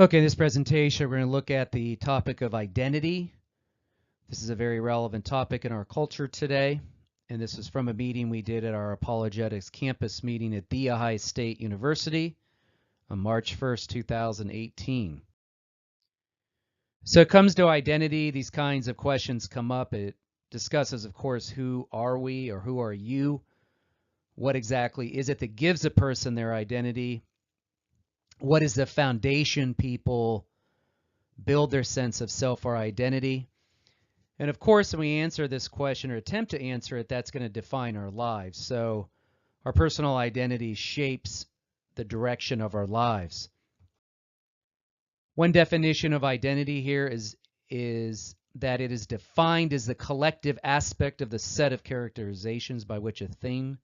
Okay, in this presentation, we're going to look at the topic of identity. This is a very relevant topic in our culture today, and this is from a meeting we did at our apologetics campus meeting at The Ohio State University on March 1st, 2018. So it comes to identity, these kinds of questions come up. It discusses, of course, who are we or who are you? What exactly is it that gives a person their identity? What is the foundation people build their sense of self or identity? And of course, when we answer this question or attempt to answer it, that's going to define our lives. So our personal identity shapes the direction of our lives. One definition of identity here is that it is defined as the collective aspect of the set of characterizations by which a thing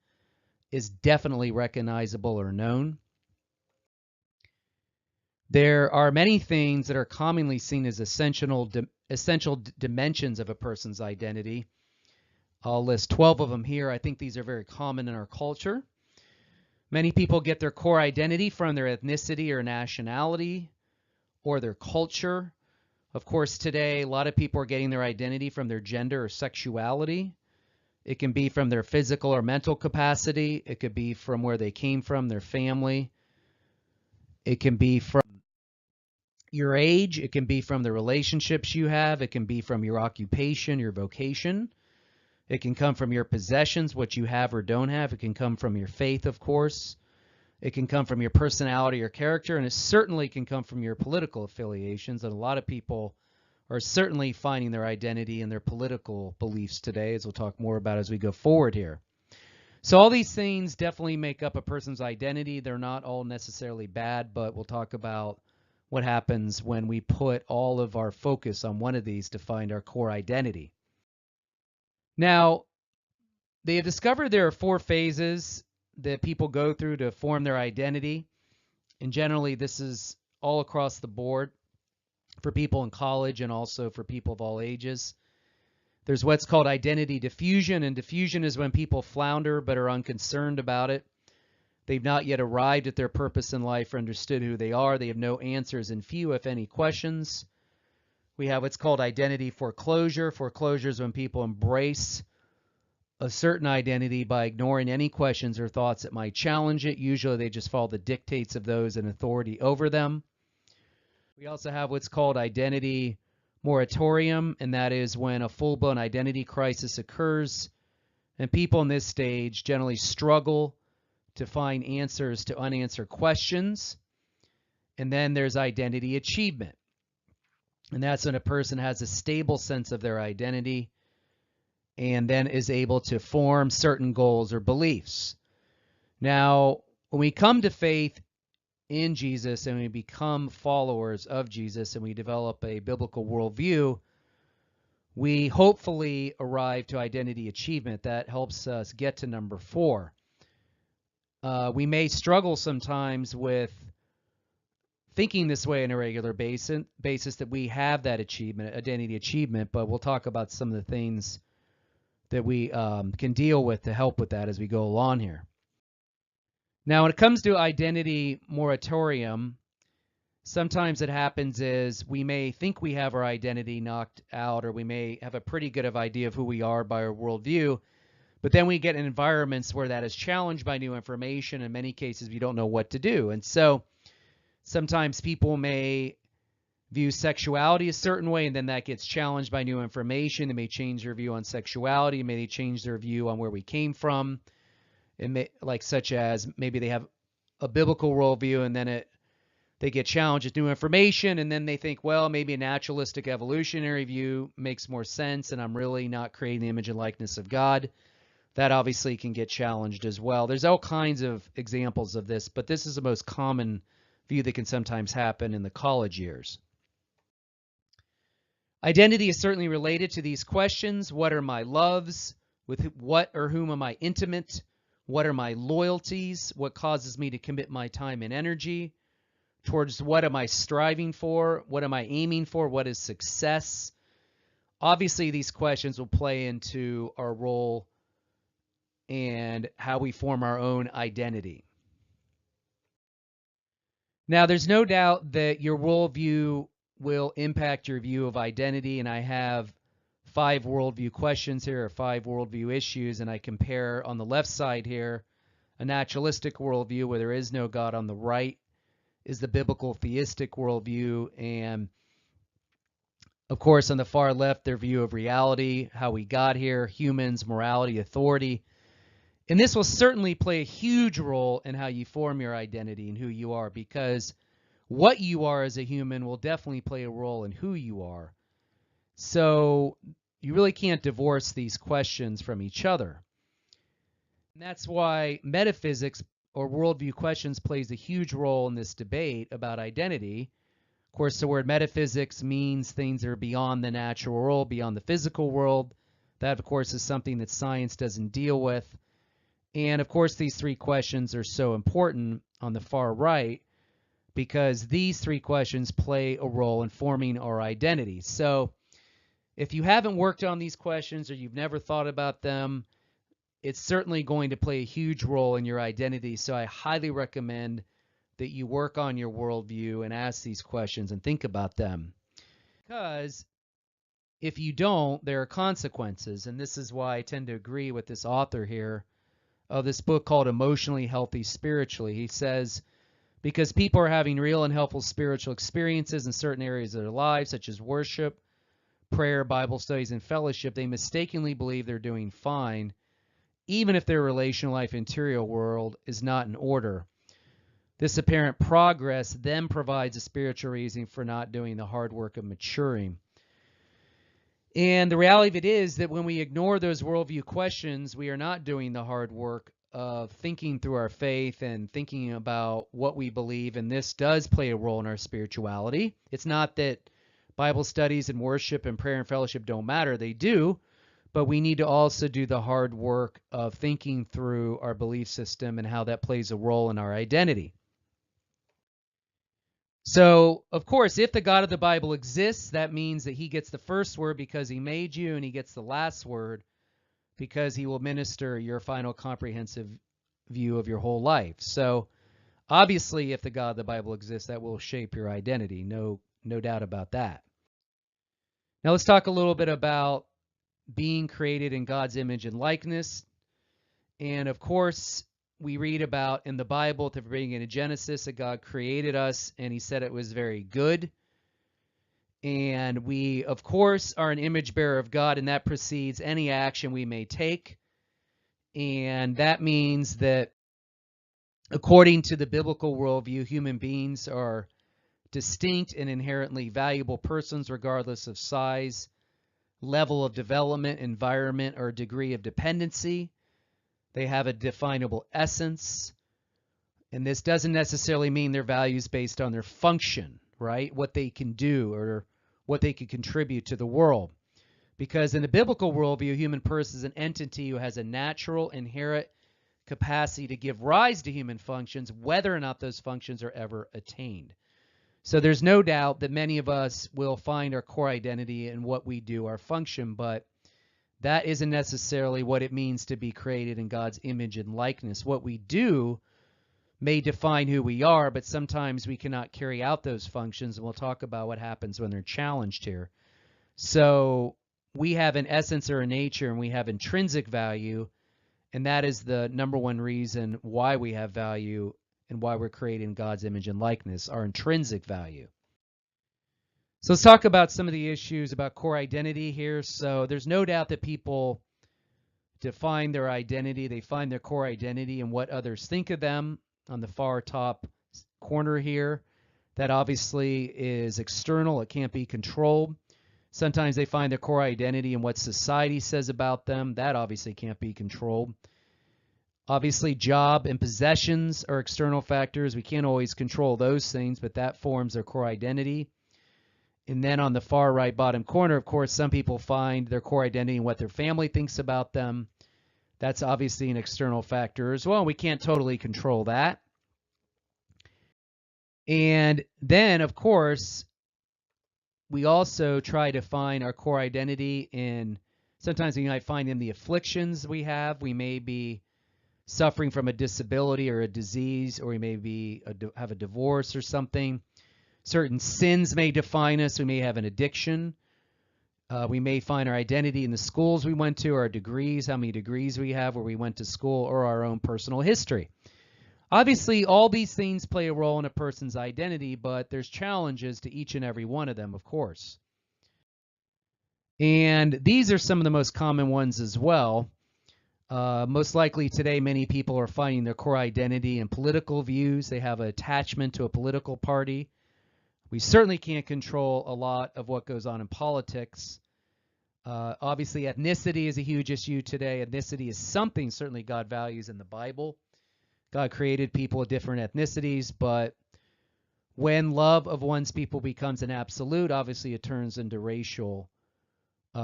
is definitely recognizable or known. There are many things that are commonly seen as essential dimensions of a person's identity. I'll list 12 of them here. I think these are very common in our culture. Many people get their core identity from their ethnicity or nationality or their culture. Of course, today, a lot of people are getting their identity from their gender or sexuality. It can be from their physical or mental capacity. It could be from where they came from, their family. It can be from your age. It can be from the relationships you have. It can be from your occupation, your vocation. It can come from your possessions, what you have or don't have. It can come from your faith, of course. It can come from your personality or character, and it certainly can come from your political affiliations. And a lot of people are certainly finding their identity in their political beliefs today, as we'll talk more about as we go forward here. So all these things definitely make up a person's identity. They're not all necessarily bad, but we'll talk about what happens when we put all of our focus on one of these to find our core identity. Now, they have discovered there are 4 phases that people go through to form their identity. And generally, this is all across the board for people in college and also for people of all ages. There's what's called identity diffusion, and diffusion is when people flounder but are unconcerned about it. They've not yet arrived at their purpose in life or understood who they are. They have no answers and few, if any, questions. We have what's called identity foreclosure. Foreclosure is when people embrace a certain identity by ignoring any questions or thoughts that might challenge it. Usually they just follow the dictates of those in authority over them. We also have what's called identity moratorium, and that is when a full-blown identity crisis occurs, and people in this stage generally struggle to find answers to unanswered questions. And then there's identity achievement, and that's when a person has a stable sense of their identity and then is able to form certain goals or beliefs. Now, when we come to faith in Jesus and we become followers of Jesus and we develop a biblical worldview, we hopefully arrive to identity achievement. That helps us get to number 4. We may struggle sometimes with thinking this way on a regular basis that we have that achievement, identity achievement, but we'll talk about some of the things that we can deal with to help with that as we go along here. Now, when it comes to identity moratorium, sometimes it happens is we may think we have our identity knocked out, or we may have a pretty good idea of who we are by our worldview, but then we get in environments where that is challenged by new information. In many cases, we don't know what to do. And so sometimes people may view sexuality a certain way, and then that gets challenged by new information. They may change their view on sexuality, maybe change their view on where we came from. It may, like such as maybe they have a biblical worldview, and then they get challenged with new information, and then they think, well, maybe a naturalistic evolutionary view makes more sense, and I'm really not creating the image and likeness of God. That obviously can get challenged as well. There's all kinds of examples of this, but this is the most common view that can sometimes happen in the college years. Identity is certainly related to these questions. What are my loves? With what or whom am I intimate? What are my loyalties? What causes me to commit my time and energy? Towards what am I striving for? What am I aiming for? What is success? Obviously, these questions will play into our role and how we form our own identity. Now, there's no doubt that your worldview will impact your view of identity, and I have 5 worldview questions here, or 5 worldview issues, and I compare on the left side here a naturalistic worldview where there is no God. On the right is the biblical theistic worldview, and of course on the far left their view of reality, how we got here, humans, morality, authority. And this will certainly play a huge role in how you form your identity and who you are, because what you are as a human will definitely play a role in who you are. So you really can't divorce these questions from each other. And that's why metaphysics or worldview questions plays a huge role in this debate about identity. Of course, the word metaphysics means things that are beyond the natural world, beyond the physical world. That, of course, is something that science doesn't deal with. And, of course, these 3 questions are so important on the far right because these 3 questions play a role in forming our identity. So if you haven't worked on these questions or you've never thought about them, it's certainly going to play a huge role in your identity. So I highly recommend that you work on your worldview and ask these questions and think about them. Because if you don't, there are consequences. And this is why I tend to agree with this author here of this book called Emotionally Healthy Spiritually. He says, because people are having real and helpful spiritual experiences in certain areas of their lives, such as worship, prayer, Bible studies, and fellowship, they mistakenly believe they're doing fine, even if their relational life interior world is not in order. This apparent progress then provides a spiritual reason for not doing the hard work of maturing. And the reality of it is that when we ignore those worldview questions, we are not doing the hard work of thinking through our faith and thinking about what we believe. And this does play a role in our spirituality. It's not that Bible studies and worship and prayer and fellowship don't matter. They do. But we need to also do the hard work of thinking through our belief system and how that plays a role in our identity. So, of course, if the God of the Bible exists, that means that he gets the first word because he made you, and he gets the last word because he will minister your final comprehensive view of your whole life. So, obviously, if the God of the Bible exists, that will shape your identity. No doubt about that. Now, let's talk a little bit about being created in God's image and likeness. And, of course, we read about in the Bible at the beginning of Genesis that God created us and he said it was very good. And we, of course, are an image bearer of God, and that precedes any action we may take. And that means that according to the biblical worldview, human beings are distinct and inherently valuable persons regardless of size, level of development, environment, or degree of dependency. They have a definable essence, and this doesn't necessarily mean their values based on their function, right? What they can do or what they can contribute to the world. Because in the biblical worldview, a human person is an entity who has a natural, inherent capacity to give rise to human functions, whether or not those functions are ever attained. So there's no doubt that many of us will find our core identity in what we do, our function, but that isn't necessarily what it means to be created in God's image and likeness. What we do may define who we are, but sometimes we cannot carry out those functions, and we'll talk about what happens when they're challenged here. So we have an essence or a nature, and we have intrinsic value, and that is the number one reason why we have value and why we're created in God's image and likeness, our intrinsic value. So let's talk about some of the issues about core identity here. So there's no doubt that people define their identity. They find their core identity in what others think of them on the far top corner here. That obviously is external. It can't be controlled. Sometimes they find their core identity in what society says about them. That obviously can't be controlled. Obviously, job and possessions are external factors. We can't always control those things, but that forms their core identity. And then on the far right bottom corner, of course, some people find their core identity in what their family thinks about them. That's obviously an external factor as well. We can't totally control that. And then, of course, we also try to find our core identity in, sometimes we might find in the afflictions we have. We may be suffering from a disability or a disease, or we may have a divorce or something. Certain sins may define us. We may have an addiction. We may find our identity in the schools we went to, our degrees, how many degrees we have, where we went to school, or our own personal history. Obviously, all these things play a role in a person's identity, but there's challenges to each and every one of them, of course. And these are some of the most common ones as well. Most likely today, many people are finding their core identity in political views. They have an attachment to a political party. We certainly can't control a lot of what goes on in politics. Obviously, ethnicity is a huge issue today. Ethnicity is something certainly God values in the Bible. God created people of different ethnicities, but when love of one's people becomes an absolute, obviously it turns into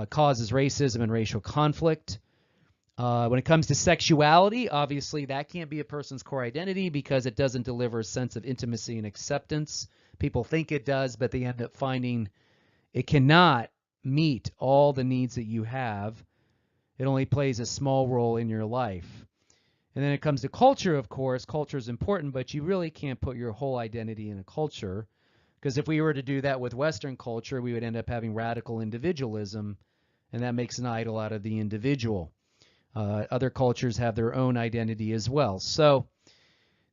causes racism and racial conflict. When it comes to sexuality, obviously that can't be a person's core identity because it doesn't deliver a sense of intimacy and acceptance. People think it does, but they end up finding it cannot meet all the needs that you have. It only plays a small role in your life. And then it comes to culture, of course. Culture is important, but you really can't put your whole identity in a culture, because if we were to do that with Western culture, we would end up having radical individualism, and that makes an idol out of the individual. Other cultures have their own identity as well. So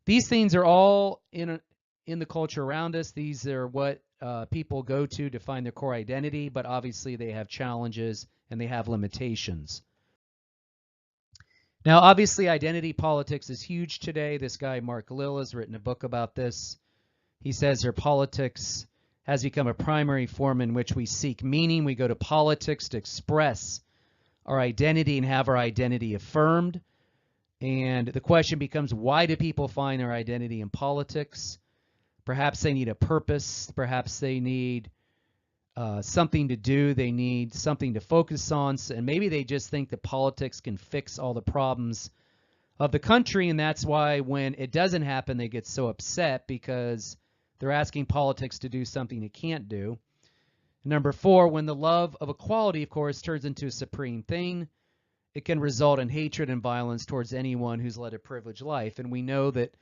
these things are all in the culture around us. These are what people go to find their core identity, but obviously they have challenges and they have limitations. Now, obviously, identity politics is huge today. This guy, Mark Lill, has written a book about this. He says our politics has become a primary form in which we seek meaning. We go to politics to express our identity and have our identity affirmed. And the question becomes, why do people find their identity in politics? Perhaps they need a purpose. Perhaps they need something to do. They need something to focus on. And maybe they just think that politics can fix all the problems of the country. And that's why when it doesn't happen, they get so upset because they're asking politics to do something it can't do. Number 4, when the love of equality, of course, turns into a supreme thing, it can result in hatred and violence towards anyone who's led a privileged life. And we know that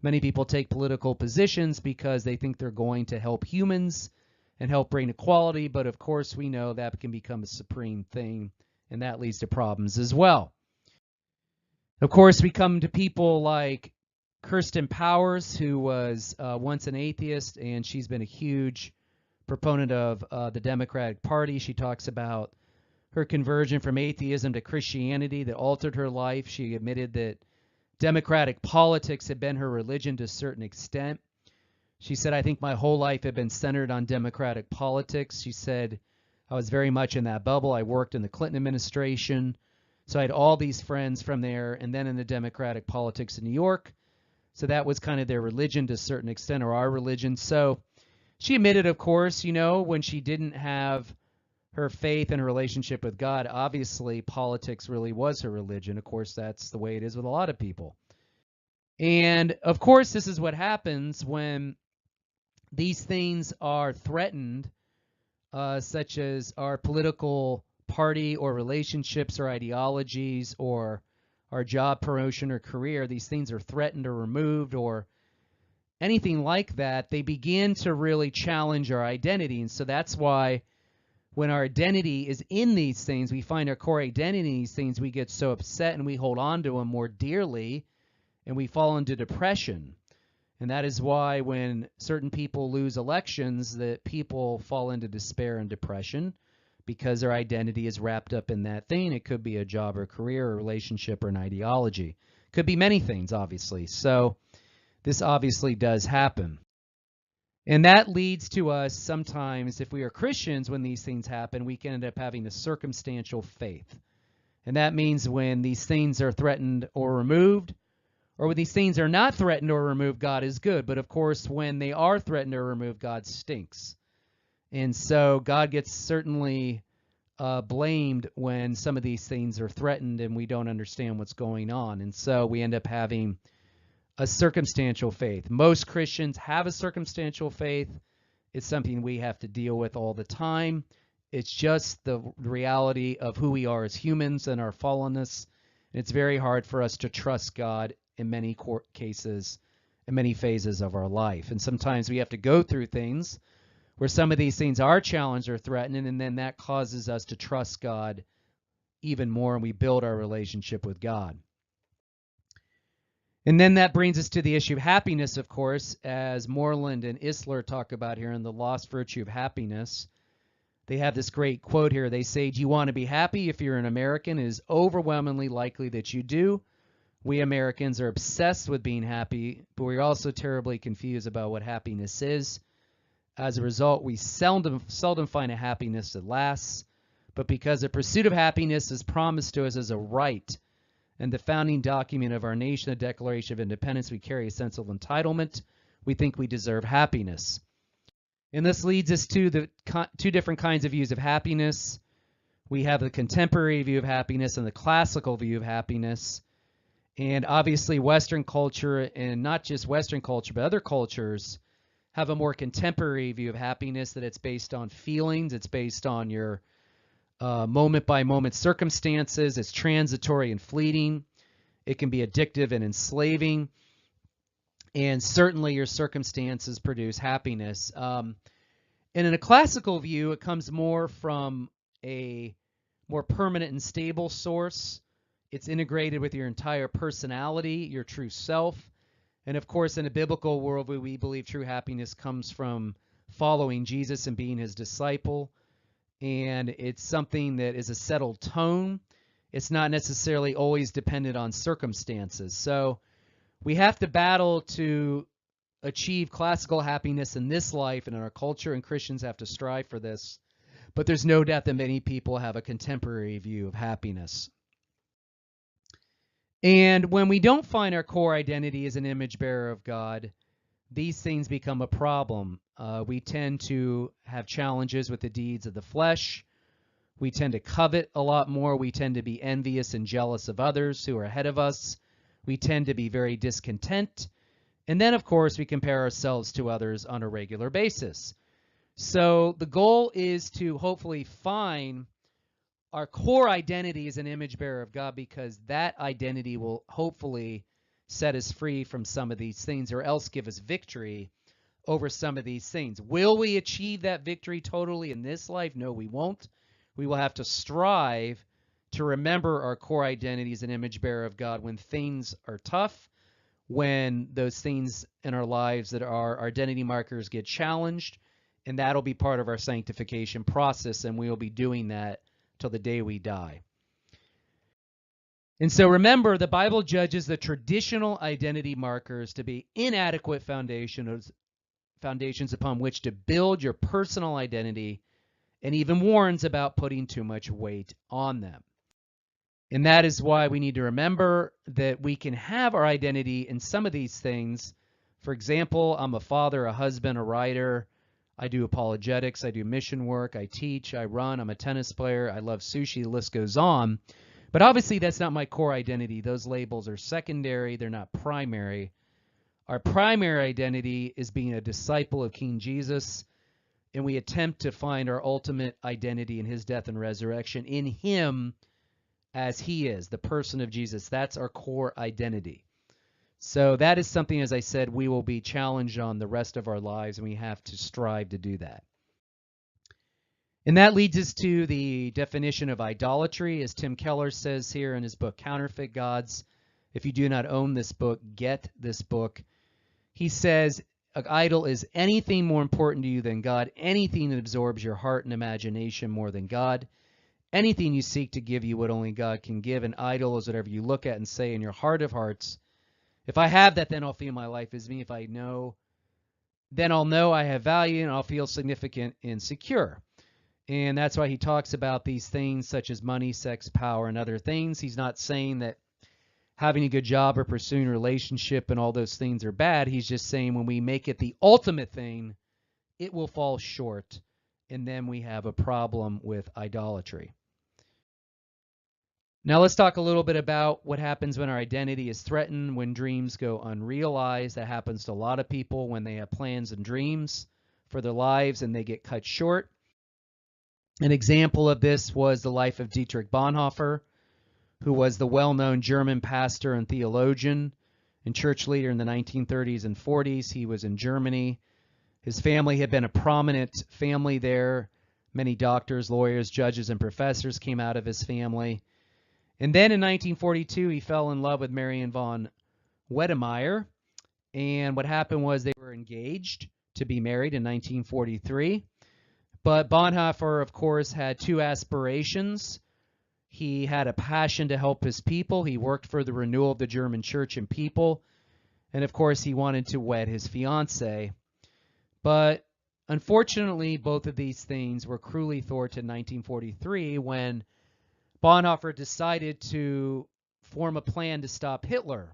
many people take political positions because they think they're going to help humans and help bring equality, but of course we know that can become a supreme thing, and that leads to problems as well. Of course, we come to people like Kirsten Powers, who was once an atheist, and she's been a huge proponent of the Democratic Party. She talks about her conversion from atheism to Christianity that altered her life. She admitted that democratic politics had been her religion to a certain extent. She said, I think my whole life had been centered on democratic politics. She said, I was very much in that bubble. I worked in the Clinton administration. So I had all these friends from there and then in the democratic politics in New York. So that was kind of their religion to a certain extent, or our religion. So she admitted, of course, when she didn't have her faith and her relationship with God, obviously politics really was her religion. Of course, that's the way it is with a lot of people. And of course, this is what happens when these things are threatened, such as our political party or relationships or ideologies or our job promotion or career. These things are threatened or removed or anything like that. They begin to really challenge our identity. And so that's why when our identity is in these things, we find our core identity in these things, we get so upset and we hold on to them more dearly and we fall into depression. And that is why when certain people lose elections, that people fall into despair and depression because their identity is wrapped up in that thing. It could be a job or a career or a relationship or an ideology. It could be many things, obviously. So this obviously does happen. And that leads to us sometimes, if we are Christians, when these things happen, we can end up having a circumstantial faith. And that means when these things are threatened or removed, or when these things are not threatened or removed, God is good. But of course, when they are threatened or removed, God stinks. And so God gets certainly blamed when some of these things are threatened and we don't understand what's going on. And so we end up having a circumstantial faith. Most Christians have a circumstantial faith. It's something we have to deal with all the time. It's just the reality of who we are as humans and our fallenness. It's very hard for us to trust God in many cases, in many phases of our life. And sometimes we have to go through things where some of these things are challenged or threatened, and then that causes us to trust God even more, and we build our relationship with God. And then that brings us to the issue of happiness, of course, as Moreland and Isler talk about here in The Lost Virtue of Happiness. They have this great quote here. They say, "Do you want to be happy? If you're an American, it is overwhelmingly likely that you do. We Americans are obsessed with being happy, but we're also terribly confused about what happiness is. As a result, we seldom find a happiness that lasts. But because the pursuit of happiness is promised to us as a right, and the founding document of our nation, the Declaration of Independence, we carry a sense of entitlement. We think we deserve happiness." And this leads us to the two different kinds of views of happiness. We have the contemporary view of happiness and the classical view of happiness. And obviously Western culture, and not just Western culture, but other cultures, have a more contemporary view of happiness, that it's based on feelings, it's based on your moment-by-moment circumstances, it's transitory and fleeting, it can be addictive and enslaving, and certainly your circumstances produce happiness. And in a classical view, it comes more from a more permanent and stable source. It's integrated with your entire personality, your true self. And of course, in a biblical worldview, we believe true happiness comes from following Jesus and being his disciple. And it's something that is a settled tone. It's not necessarily always dependent on circumstances. So we have to battle to achieve classical happiness in this life and in our culture, and Christians have to strive for this. But there's no doubt that many people have a contemporary view of happiness. And when we don't find our core identity as an image bearer of God, these things become a problem. We tend to have challenges with the deeds of the flesh. We tend to covet a lot more. We tend to be envious and jealous of others who are ahead of us. We tend to be very discontent. And then, of course, we compare ourselves to others on a regular basis. So the goal is to hopefully find our core identity as an image bearer of God, because that identity will hopefully set us free from some of these things, or else give us victory over some of these things. Will we achieve that victory totally in this life? No, we won't. We will have to strive to remember our core identity as an image bearer of God when things are tough, when those things in our lives that are our identity markers get challenged, and that'll be part of our sanctification process, and we will be doing that till the day we die. And so remember, the Bible judges the traditional identity markers to be inadequate foundations upon which to build your personal identity, and even warns about putting too much weight on them. And that is why we need to remember that we can have our identity in some of these things. For example, I'm a father, a husband, a writer. I do apologetics. I do mission work. I teach. I run. I'm a tennis player. I love sushi. The list goes on. But obviously, that's not my core identity. Those labels are secondary. They're not primary. Our primary identity is being a disciple of King Jesus, and we attempt to find our ultimate identity in his death and resurrection, in him as he is, the person of Jesus. That's our core identity. So that is something, as I said, we will be challenged on the rest of our lives, and we have to strive to do that. And that leads us to the definition of idolatry, as Tim Keller says here in his book, Counterfeit Gods. If you do not own this book, get this book. He says, an idol is anything more important to you than God, anything that absorbs your heart and imagination more than God, anything you seek to give you what only God can give. An idol is whatever you look at and say in your heart of hearts, if I have that, then I'll feel my life is me. If I know, then I'll know I have value, and I'll feel significant and secure. And that's why he talks about these things such as money, sex, power, and other things. He's not saying that having a good job or pursuing a relationship and all those things are bad. He's just saying when we make it the ultimate thing, it will fall short, and then we have a problem with idolatry. Now let's talk a little bit about what happens when our identity is threatened, when dreams go unrealized. That happens to a lot of people when they have plans and dreams for their lives and they get cut short. An example of this was the life of Dietrich Bonhoeffer, who was the well-known German pastor and theologian and church leader in the 1930s and 40s. He was in Germany. His family had been a prominent family there. Many doctors, lawyers, judges, and professors came out of his family. And then in 1942, he fell in love with Marion von Wedemeyer. And what happened was they were engaged to be married in 1943. But Bonhoeffer, of course, had two aspirations. He had a passion to help his people. He worked for the renewal of the German church and people. And of course, he wanted to wed his fiancée. But unfortunately, both of these things were cruelly thwarted in 1943 when Bonhoeffer decided to form a plan to stop Hitler.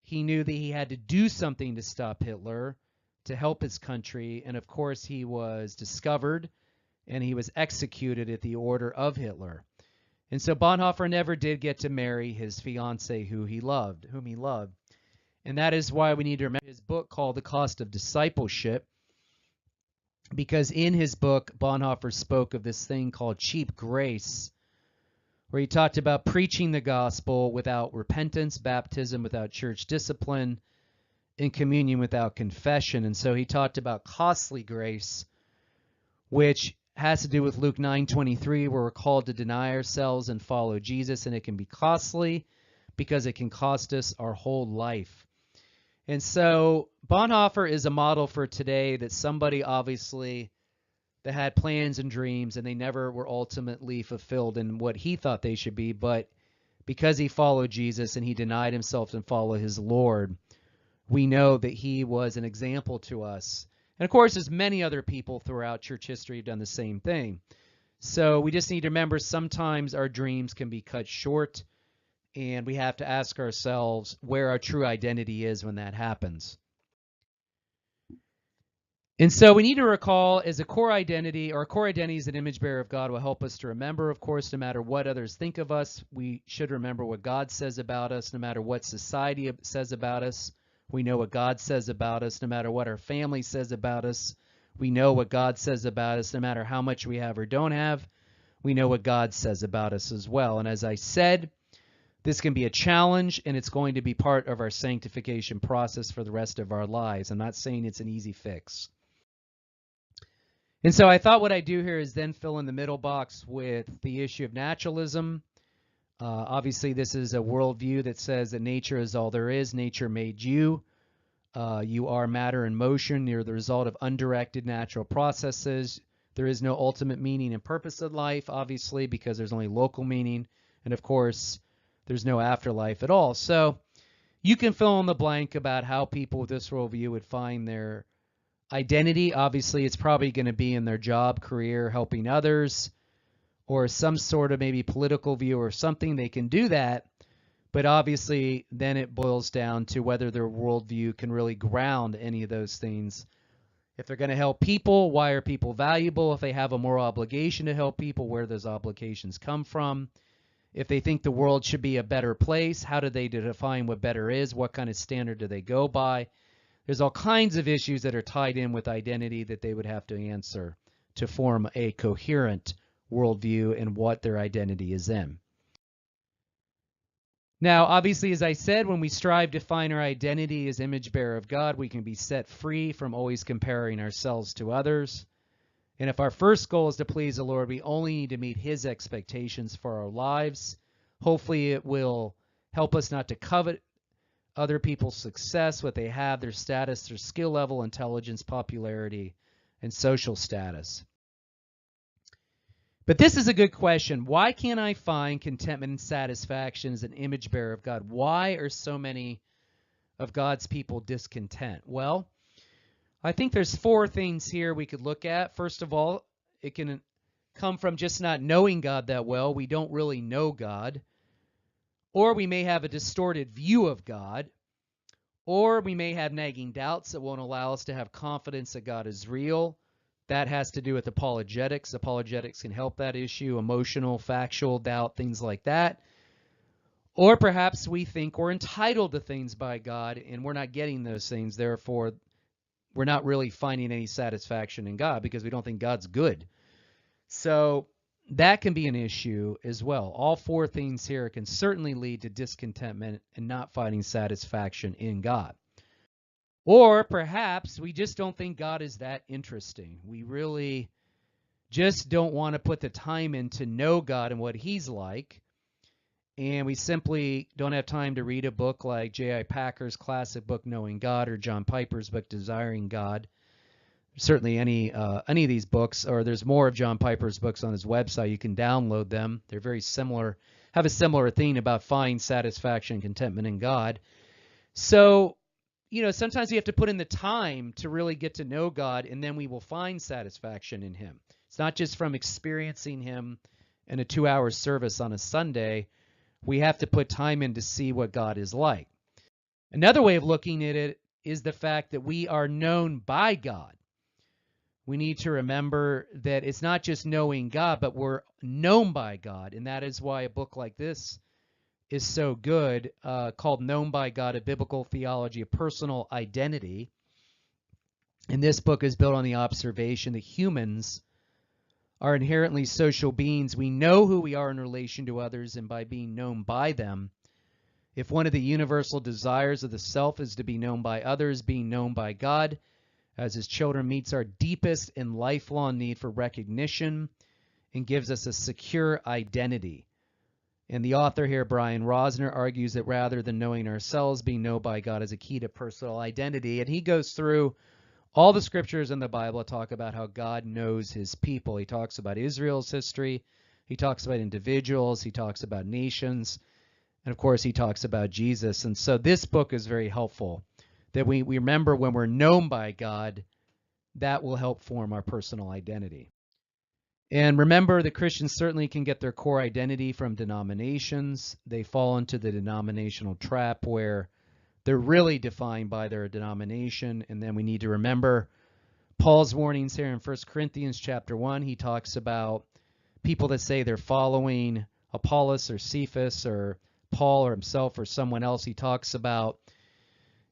He knew that he had to do something to stop Hitler, to help his country, and of course he was discovered and he was executed at the order of Hitler. And so Bonhoeffer never did get to marry his fiancée whom he loved. And that is why we need to remember his book called The Cost of Discipleship, because in his book Bonhoeffer spoke of this thing called cheap grace, where he talked about preaching the gospel without repentance, baptism without church discipline, and communion without confession. And so he talked about costly grace, which has to do with Luke 9:23, where we're called to deny ourselves and follow Jesus, and it can be costly because it can cost us our whole life. And so Bonhoeffer is a model for today, that somebody obviously that had plans and dreams and they never were ultimately fulfilled in what he thought they should be, but because he followed Jesus and he denied himself and followed his Lord, we know that he was an example to us. And of course, there's many other people throughout church history who've done the same thing. So we just need to remember sometimes our dreams can be cut short, and we have to ask ourselves where our true identity is when that happens. And so we need to recall, as a core identity, our core identity is an image bearer of God, will help us to remember, of course, no matter what others think of us, we should remember what God says about us. No matter what society says about us, we know what God says about us. No matter what our family says about us, we know what God says about us. No matter how much we have or don't have, we know what God says about us as well. And as I said, this can be a challenge, and it's going to be part of our sanctification process for the rest of our lives. I'm not saying it's an easy fix. And so I thought what I'd do here is then fill in the middle box with the issue of naturalism. Obviously, this is a worldview that says that nature is all there is. Nature made you. You are matter in motion. You're the result of undirected natural processes. There is no ultimate meaning and purpose of life, obviously, because there's only local meaning. And of course, there's no afterlife at all. So you can fill in the blank about how people with this worldview would find their identity. Obviously, it's probably going to be in their job, career, helping others, or some sort of maybe political view or something. They can do that, but obviously then it boils down to whether their worldview can really ground any of those things. If they're going to help people, why are people valuable? If they have a moral obligation to help people, where those obligations come from? If they think the world should be a better place, how do they define what better is? What kind of standard do they go by? There's all kinds of issues that are tied in with identity that they would have to answer to form a coherent worldview and what their identity is in. Now, obviously, as I said, when we strive to find our identity as image bearer of God, we can be set free from always comparing ourselves to others. And if our first goal is to please the Lord, we only need to meet his expectations for our lives. Hopefully, it will help us not to covet other people's success, what they have, their status, their skill level, intelligence, popularity, and social status. But this is a good question. Why can't I find contentment and satisfaction as an image bearer of God? Why are so many of God's people discontent? Well, I think there's four things here we could look at. First of all, it can come from just not knowing God that well. We don't really know God. Or we may have a distorted view of God. Or we may have nagging doubts that won't allow us to have confidence that God is real. That has to do with apologetics. Apologetics can help that issue, emotional, factual doubt, things like that. Or perhaps we think we're entitled to things by God and we're not getting those things. Therefore, we're not really finding any satisfaction in God because we don't think God's good. So that can be an issue as well. All four things here can certainly lead to discontentment and not finding satisfaction in God. Or perhaps we just don't think God is that interesting. We really just don't want to put the time in to know God and what he's like. And we simply don't have time to read a book like J.I. Packer's classic book, Knowing God, or John Piper's book, Desiring God. Certainly any of these books, or there's more of John Piper's books on his website. You can download them. They're very similar, have a similar theme about finding satisfaction and contentment in God. So, sometimes we have to put in the time to really get to know God, and then we will find satisfaction in him. It's not just from experiencing him in a 2-hour service on a Sunday. We have to put time in to see what God is like. Another way of looking at it is the fact that we are known by God. We need to remember that it's not just knowing God, but we're known by God. And that is why a book like this is so good, called Known by God, A Biblical Theology of Personal Identity. And this book is built on the observation that humans are inherently social beings. We know who we are in relation to others and by being known by them. If one of the universal desires of the self is to be known by others, being known by God as his children meets our deepest and lifelong need for recognition and gives us a secure identity. And the author here, Brian Rosner, argues that rather than knowing ourselves, being known by God is a key to personal identity. And he goes through all the scriptures in the Bible that talk about how God knows his people. He talks about Israel's history. He talks about individuals. He talks about nations. And of course, he talks about Jesus. And so this book is very helpful, that we remember when we're known by God, that will help form our personal identity. And remember that Christians certainly can get their core identity from denominations. They fall into the denominational trap where they're really defined by their denomination. And then we need to remember Paul's warnings here in 1 Corinthians chapter 1. He talks about people that say they're following Apollos or Cephas or Paul or himself or someone else. He talks about,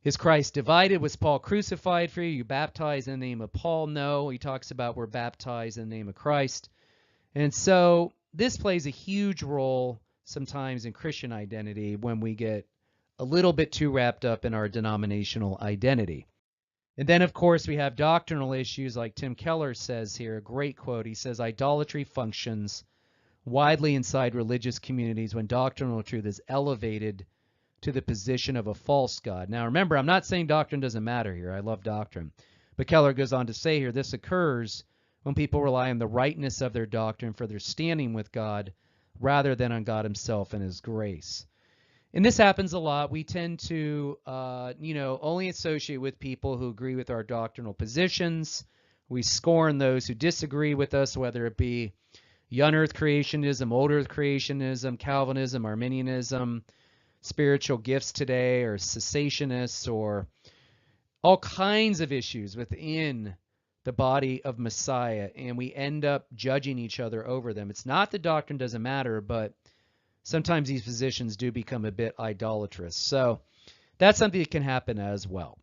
is Christ divided? Was Paul crucified for you? You baptized in the name of Paul? No. He talks about we're baptized in the name of Christ. And so this plays a huge role sometimes in Christian identity when we get a little bit too wrapped up in our denominational identity. And then, of course, we have doctrinal issues like Tim Keller says here, a great quote. He says, idolatry functions widely inside religious communities when doctrinal truth is elevated to the position of a false god. Now, remember, I'm not saying doctrine doesn't matter here. I love doctrine. But Keller goes on to say here, this occurs when people rely on the rightness of their doctrine for their standing with God rather than on God himself and his grace. And this happens a lot. We tend to, only associate with people who agree with our doctrinal positions. We scorn those who disagree with us, whether it be young earth creationism, old earth creationism, Calvinism, Arminianism, spiritual gifts today, or cessationists, or all kinds of issues within the body of Messiah. And we end up judging each other over them. It's not that doctrine doesn't matter, but sometimes these positions do become a bit idolatrous. So that's something that can happen as well.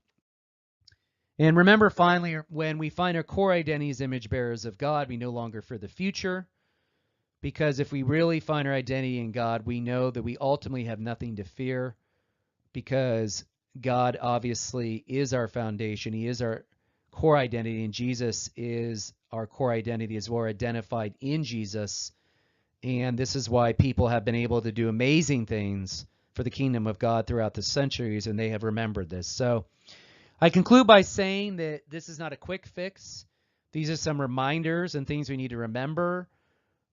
And remember, finally, when we find our core identity as image bearers of God, we no longer fear the future. Because if we really find our identity in God, we know that we ultimately have nothing to fear, because God obviously is our foundation. He is our core identity, and Jesus is our core identity as we're identified in Jesus. And this is why people have been able to do amazing things for the kingdom of God throughout the centuries, and they have remembered this. So I conclude by saying that this is not a quick fix. These are some reminders and things we need to remember.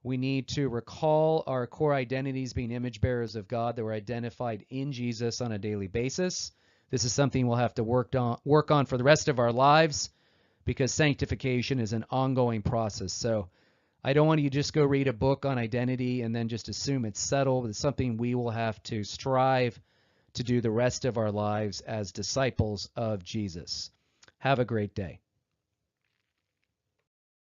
We need to recall our core identities being image bearers of God, that we're identified in Jesus on a daily basis. This is something we'll have to work on for the rest of our lives, because sanctification is an ongoing process. So I don't want you to just go read a book on identity and then just assume it's settled. It's something we will have to strive to do the rest of our lives as disciples of Jesus. Have a great day.